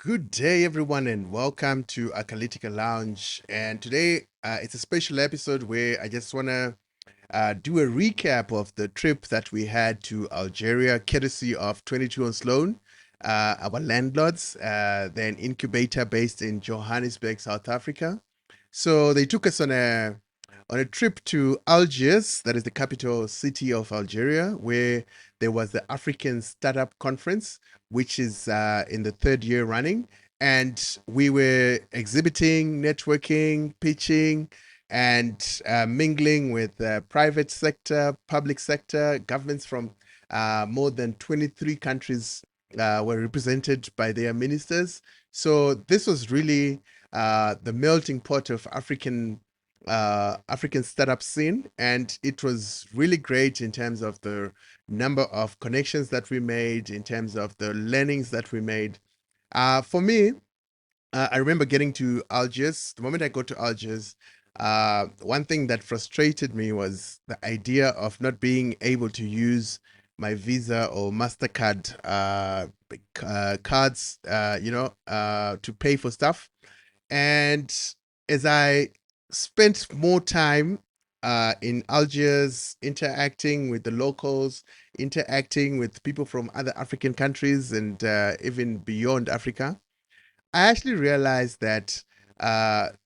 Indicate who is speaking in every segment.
Speaker 1: Good day, everyone, and welcome to Acalytica Lounge. And today, it's a special episode where I just want to do a recap of the trip that we had to Algeria, courtesy of 22 on Sloan, our landlords. They're an incubator based in Johannesburg, South Africa. So they took us on a trip to Algiers, that is the capital city of Algeria, where there was the African Startup Conference, which is in the third year running. And we were exhibiting, networking, pitching, and mingling with private sector, public sector, governments from more than 23 countries were represented by their ministers. So this was really the melting pot of African startup scene, and it was really great in terms of the number of connections that we made, in terms of the learnings that we made. For me, I remember getting to Algiers. The moment I got to Algiers, one thing that frustrated me was the idea of not being able to use my Visa or Mastercard cards, to pay for stuff. And as I spent more time in Algiers, interacting with the locals, interacting with people from other African countries, and even beyond Africa, I actually realized that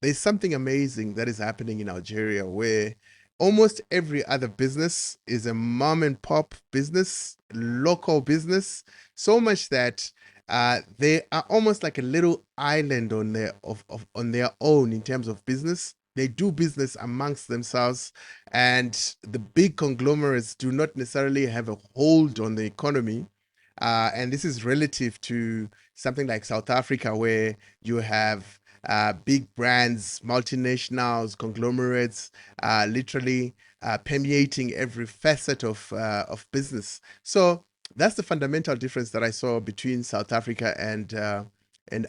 Speaker 1: there's something amazing that is happening in Algeria where almost every other business is a mom and pop business, local business, so much that they are almost like a little island on their own in terms of business. They do business amongst themselves, and the big conglomerates do not necessarily have a hold on the economy. And this is relative to something like South Africa, where you have big brands, multinationals, conglomerates, literally permeating every facet of business. So that's the fundamental difference that I saw between South Africa and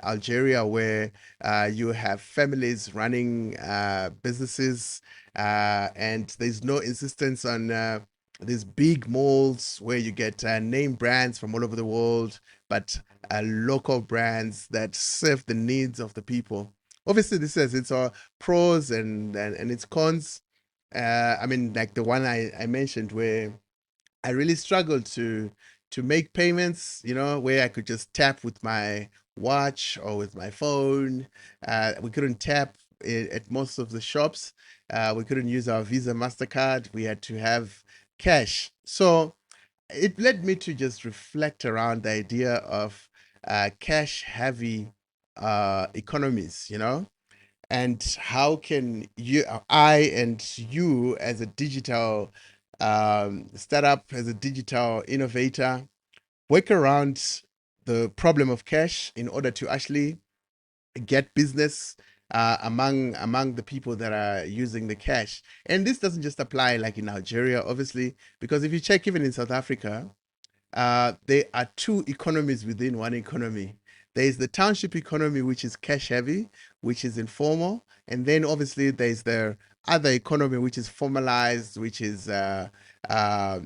Speaker 1: Algeria, where you have families running businesses, and there's no insistence on these big malls where you get name brands from all over the world, but local brands that serve the needs of the people. Obviously, this has its pros and its cons. I mean, like the one I mentioned, where I really struggled to make payments, where I could just tap with my watch or with my phone. We couldn't tap at most of the shops. We couldn't use our Visa, MasterCard. We had to have cash. So it led me to just reflect around the idea of cash heavy economies, and how can I and you as a digital startup, as a digital innovator, work around the problem of cash in order to actually get business among the people that are using the cash. And this doesn't just apply like in Algeria, obviously, because if you check even in South Africa, there are two economies within one economy. There is the township economy, which is cash heavy, which is informal, and then obviously there's the other economy, which is formalized, which is uh, uh,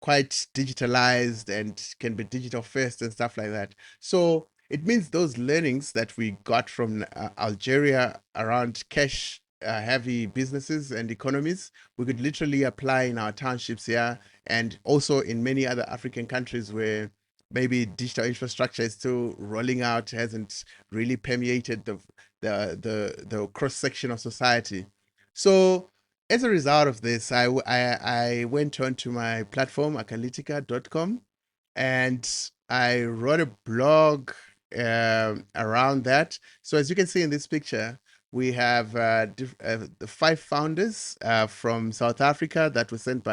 Speaker 1: quite digitalized and can be digital first and stuff like that. So it means those learnings that we got from Algeria around cash heavy businesses and economies, we could literally apply in our townships here and also in many other African countries where maybe digital infrastructure is still rolling out, hasn't really permeated the cross section of society. So as a result of this, I went on to my platform, acalytica.com, and I wrote a blog around that. So as you can see in this picture, we have the five founders from South Africa that were sent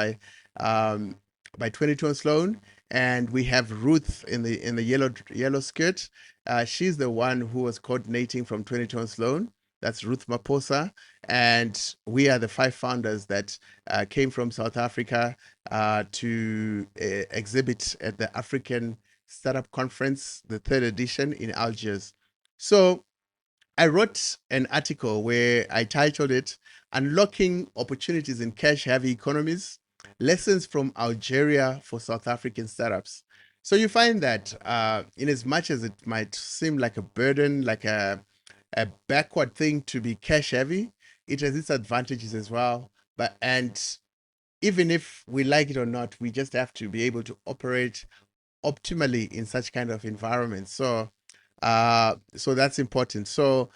Speaker 1: um, by 22 on Sloan, and we have Ruth in the yellow skirt. She's the one who was coordinating from 22 on Sloan. That's Ruth Maposa, and we are the five founders that came from South Africa to exhibit at the African Startup Conference, the third edition in Algiers. So I wrote an article where I titled it Unlocking Opportunities in Cash Heavy Economies, Lessons from Algeria for South African Startups. So you find that in as much as it might seem like a burden, like a backward thing to be cash heavy, it has its advantages as well. But and even if we like it or not, we just have to be able to operate optimally in such kind of environments. So that's important. So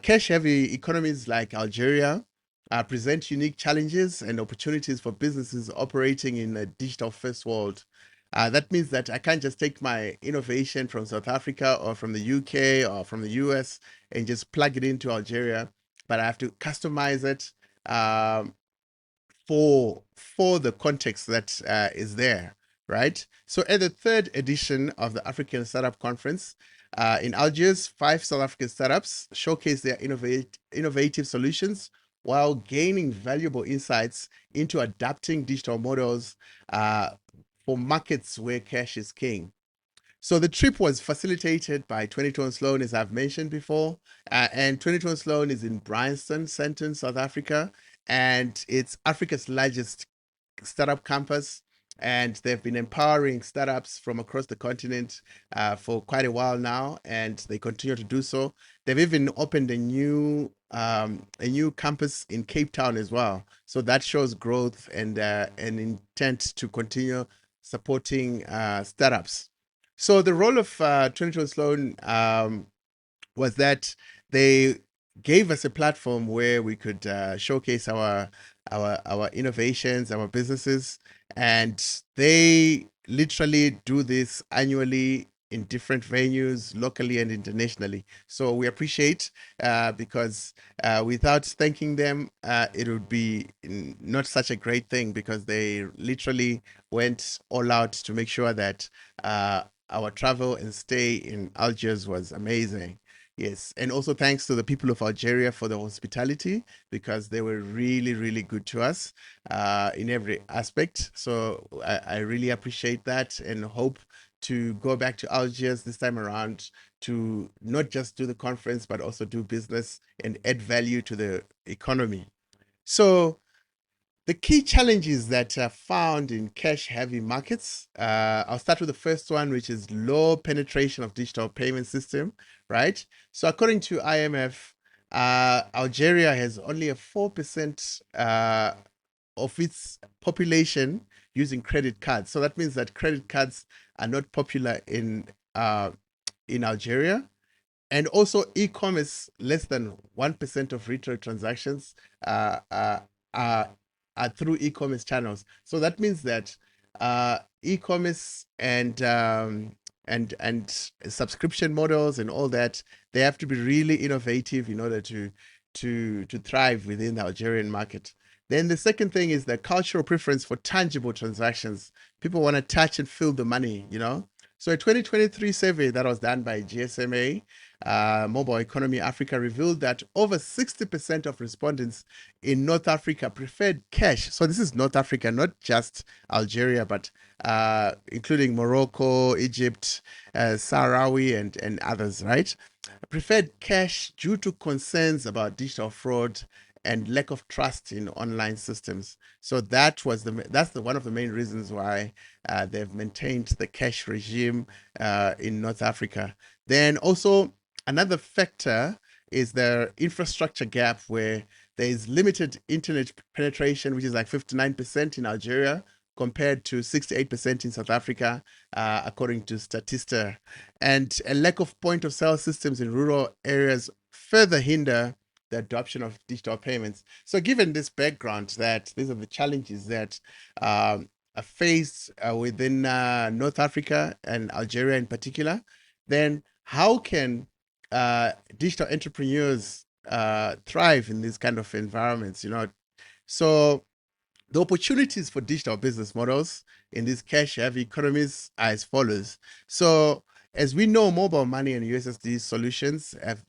Speaker 1: cash heavy economies like Algeria present unique challenges and opportunities for businesses operating in a digital first world. That means that I can't just take my innovation from South Africa or from the UK or from the US and just plug it into Algeria, but I have to customize it for the context that is there, right? So at the third edition of the African Startup Conference in Algiers, 5 South African startups showcase their innovative solutions while gaining valuable insights into adapting digital models for markets where cash is king. So the trip was facilitated by 22 Sloan, as I've mentioned before, and 22 Sloan is in Bryanston Center, South Africa, and it's Africa's largest startup campus. And they've been empowering startups from across the continent for quite a while now, and they continue to do so. They've even opened a new campus in Cape Town as well. So that shows growth and an intent to continue supporting startups. So the role of 22 Sloan was that they gave us a platform where we could showcase our innovations, our businesses, and they literally do this annually in different venues, locally and internationally. So we appreciate because without thanking them, it would be not such a great thing because they literally went all out to make sure that our travel and stay in Algiers was amazing. Yes, and also thanks to the people of Algeria for the hospitality because they were really, really good to us in every aspect. So I really appreciate that and hope to go back to Algiers this time around to not just do the conference but also do business and add value to the economy. So the key challenges that are found in cash heavy markets. I'll start with the first one, which is low penetration of digital payment system, right? So according to IMF, Algeria has only a 4% of its population using credit cards. So that means that credit cards are not popular in Algeria. And also e-commerce, less than 1% of retail transactions uh, uh, are, are through e-commerce channels. So that means that e-commerce and subscription models and all that, they have to be really innovative in order to thrive within the Algerian market. Then the second thing is the cultural preference for tangible transactions. People want to touch and feel the money. So a 2023 survey that was done by GSMA, Mobile Economy Africa, revealed that over 60% of respondents in North Africa preferred cash. So this is North Africa, not just Algeria, but including Morocco, Egypt, Sahrawi, and others, right? Preferred cash due to concerns about digital fraud and lack of trust in online systems. So that's one of the main reasons why they've maintained the cash regime in North Africa. Then also another factor is the infrastructure gap where there is limited internet penetration, which is like 59% in Algeria compared to 68% in South Africa, according to Statista. And a lack of point of sale systems in rural areas further hinder the adoption of digital payments. So, given this background, that these are the challenges that are faced within North Africa and Algeria in particular, then how can digital entrepreneurs thrive in these kind of environments? So the opportunities for digital business models in these cash heavy economies are as follows. So, as we know, mobile money and USSD solutions have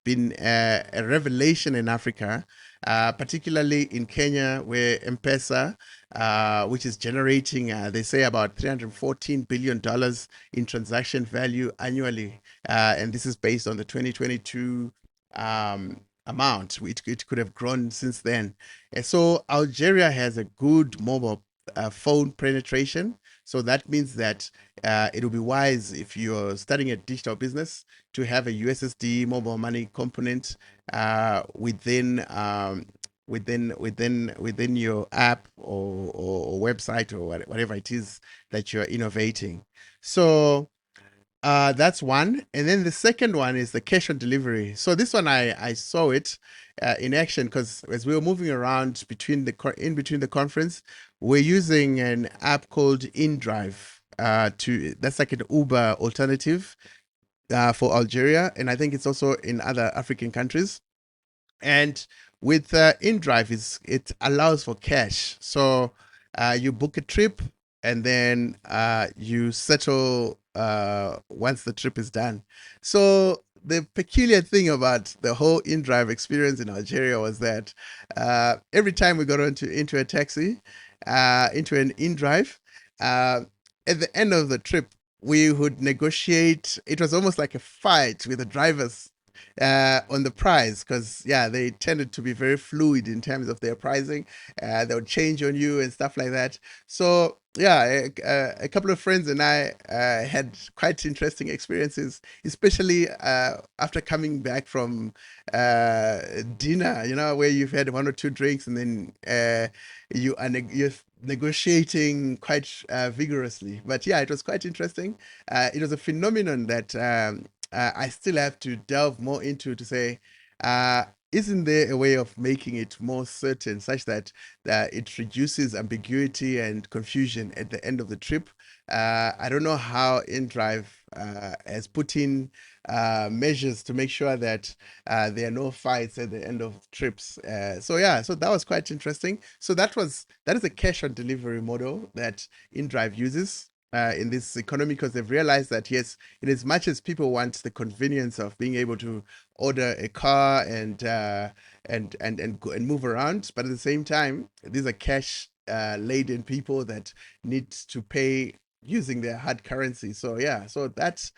Speaker 1: been a revelation in Africa, particularly in Kenya, where M-Pesa, which is generating, they say, about $314 billion in transaction value annually. And this is based on the 2022 amount. It could have grown since then. And so Algeria has a good mobile phone penetration. So that means that it will be wise if you're starting a digital business to have a USSD mobile money component within your app or website or whatever it is that you're innovating. So that's one. And then the second one is the cash on delivery. So this one I saw it in action because as we were moving around in between the conference, we're using an app called InDrive. To That's like an Uber alternative for Algeria, and I think it's also in other African countries. And with InDrive, it allows for cash. So you book a trip and then you settle once the trip is done. So the peculiar thing about the whole InDrive experience in Algeria was that every time we got into a taxi, into an InDrive, uh, at the end of the trip, we would negotiate. It was almost like a fight with the drivers on the price because yeah, they tended to be very fluid in terms of their pricing. They would change on you and stuff like that. So yeah, a couple of friends and I had quite interesting experiences, especially after coming back from dinner, where you've had one or two drinks and then you're negotiating quite vigorously. But yeah, it was quite interesting. It was a phenomenon that I still have to delve more into to say, uh, isn't there a way of making it more certain such that it reduces ambiguity and confusion at the end of the trip? I don't know how InDrive has put in measures to make sure that there are no fights at the end of trips. So yeah, so that was quite interesting. So that is a cash on delivery model that InDrive uses in this economy because they've realized that yes, in as much as people want the convenience of being able to order a car and move around, but at the same time, these are cash laden people that need to pay using their hard currency. So yeah, so that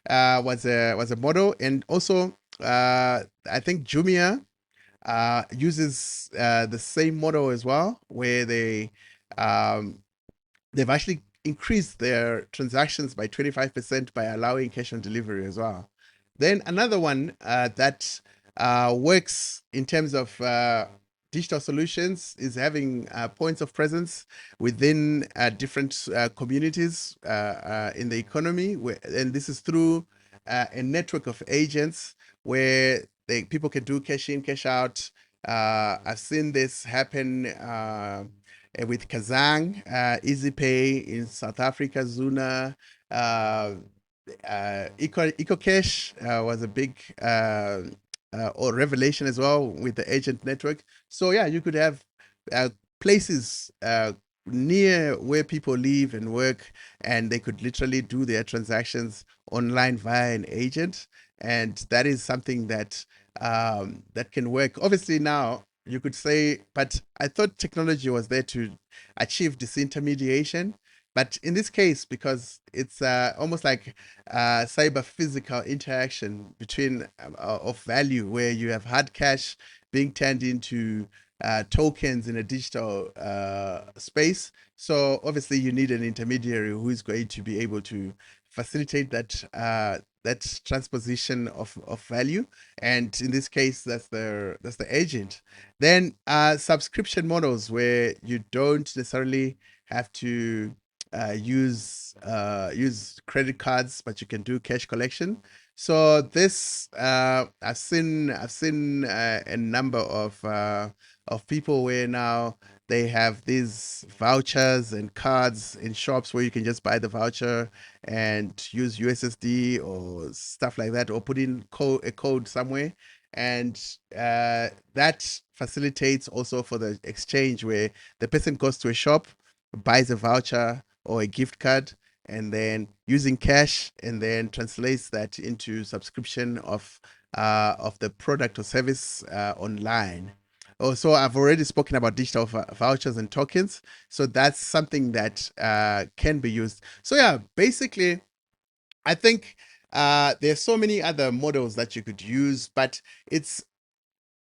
Speaker 1: was a model, and also I think Jumia uses the same model as well, where um, they've actually increased their transactions by 25% by allowing cash on delivery as well. Then another one that works in terms of digital solutions is having points of presence within different communities in the economy. And this is through a network of agents where people can do cash in, cash out. I've seen this happen with Kazang, EasyPay in South Africa, Zuna, EcoCash was a big or revelation as well with the agent network. So yeah, you could have uh, places near where people live and work, and they could literally do their transactions online via an agent, and that is something that can work. Obviously, now you could say, but I thought technology was there to achieve disintermediation. But in this case, because it's almost like cyber physical interaction between of value, where you have hard cash being turned into tokens in a digital space. So obviously, you need an intermediary who is going to be able to facilitate that transposition of value, and in this case, that's the agent. Then subscription models where you don't necessarily have to use credit cards, but you can do cash collection. So this I've seen a number of people where now they have these vouchers and cards in shops where you can just buy the voucher and use USSD or stuff like that, or put in a code somewhere, and that facilitates also for the exchange where the person goes to a shop, buys a voucher or a gift card, and then using cash, and then translates that into subscription of the product or service online. Also, I've already spoken about digital vouchers and tokens, so that's something that can be used. So yeah, basically, I think there's so many other models that you could use, but it's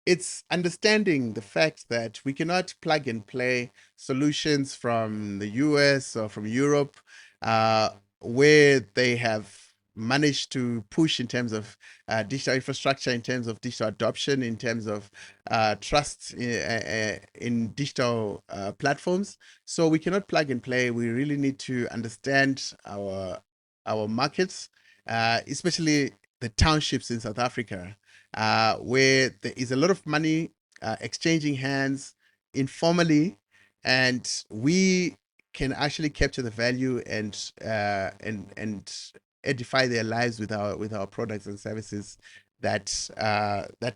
Speaker 1: it's understanding the fact that we cannot plug and play solutions from the US or from Europe, uh, where they have managed to push in terms of digital infrastructure, in terms of digital adoption, in terms of trust in digital platforms. So we cannot plug and play. We really need to understand our markets, especially the townships in South Africa, where there is a lot of money exchanging hands informally, and we can actually capture the value and edify their lives with our products and services that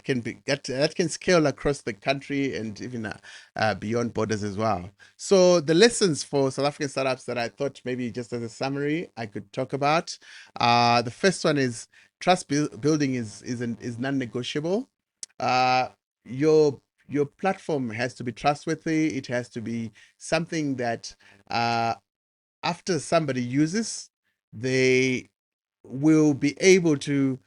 Speaker 1: can scale across the country and even beyond borders as well. So the lessons for South African startups that I thought maybe just as a summary I could talk about. The first one is building is non-negotiable. Uh, your your platform has to be trustworthy. It has to be something that uh, after somebody uses, they will be able to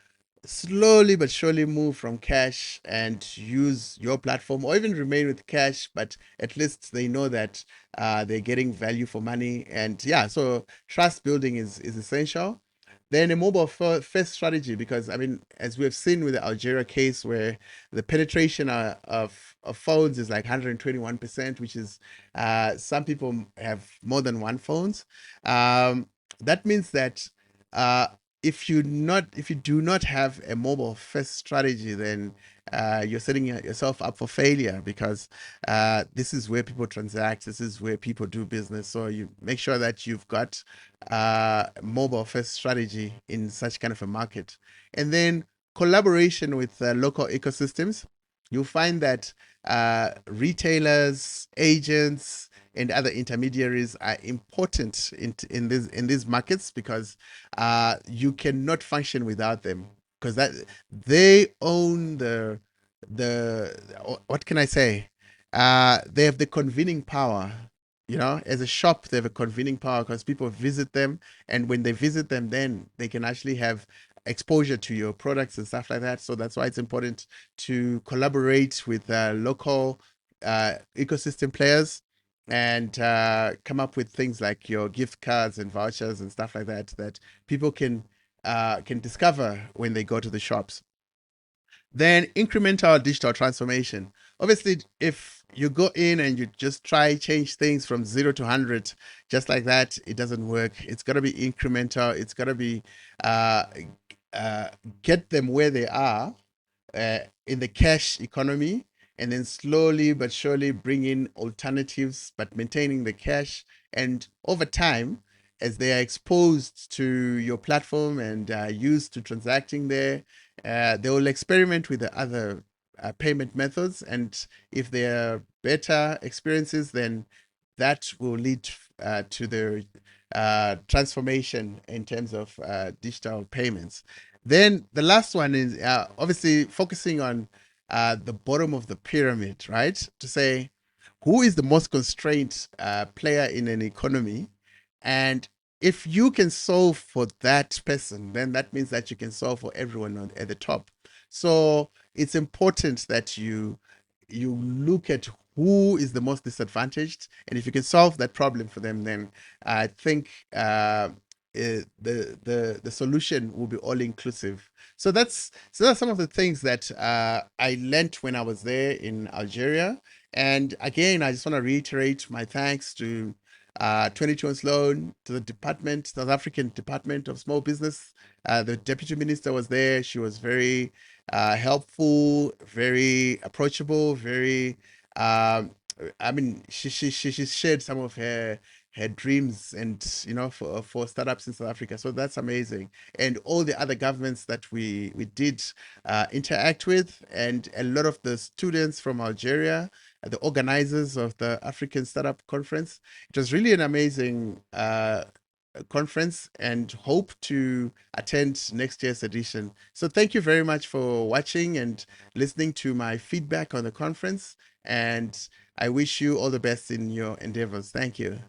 Speaker 1: slowly but surely move from cash and use your platform, or even remain with cash, but at least they know that they're getting value for money. And yeah, so trust building is essential. Then a mobile first strategy, because I mean, as we have seen with the Algeria case, where the penetration of phones is like 121%, which is some people have more than one phones. That means that uh, if you do not have a mobile first strategy, then you're setting yourself up for failure, because this is where people transact, this is where people do business. So you make sure that you've got mobile first strategy in such kind of a market. And then collaboration with local ecosystems. You'll find that retailers, agents, and other intermediaries are important in these markets, because you cannot function without them, because that they own the what can I say? They have the convening power. You know, as a shop, they have a convening power because people visit them, and when they visit them, then they can actually have exposure to your products and stuff like that. So that's why it's important to collaborate with local ecosystem players, and come up with things like your gift cards and vouchers and stuff like that, that people can discover when they go to the shops. Then incremental digital transformation. Obviously, if you go in and you just try change things from 0 to 100 just like that, it doesn't work. It's got to be incremental. It's got to be uh, uh, get them where they are in the cash economy, and then slowly but surely bring in alternatives, but maintaining the cash. And over time, as they are exposed to your platform and used to transacting there, they will experiment with the other payment methods. And if they are better experiences, then that will lead to the transformation in terms of digital payments. Then the last one is obviously focusing on the bottom of the pyramid, right? To say who is the most constrained player in an economy. And if you can solve for that person, then that means that you can solve for everyone at the top. So it's important that you look at who is the most disadvantaged, and if you can solve that problem for them, then I think the solution will be all inclusive. So that's some of the things that I learned when I was there in Algeria. And again, I just want to reiterate my thanks to 22 Sloan, to the department, South African Department of Small Business. The deputy minister was there. She was very helpful, very approachable, very. Um, I mean, she shared some of her dreams, and you know, for startups in South Africa. So that's amazing. And all the other governments that we did interact with, and a lot of the students from Algeria, the organizers of the African Startup Conference. It was really an amazing conference, and hope to attend next year's edition. So thank you very much for watching and listening to my feedback on the conference. And I wish you all the best in your endeavors. Thank you.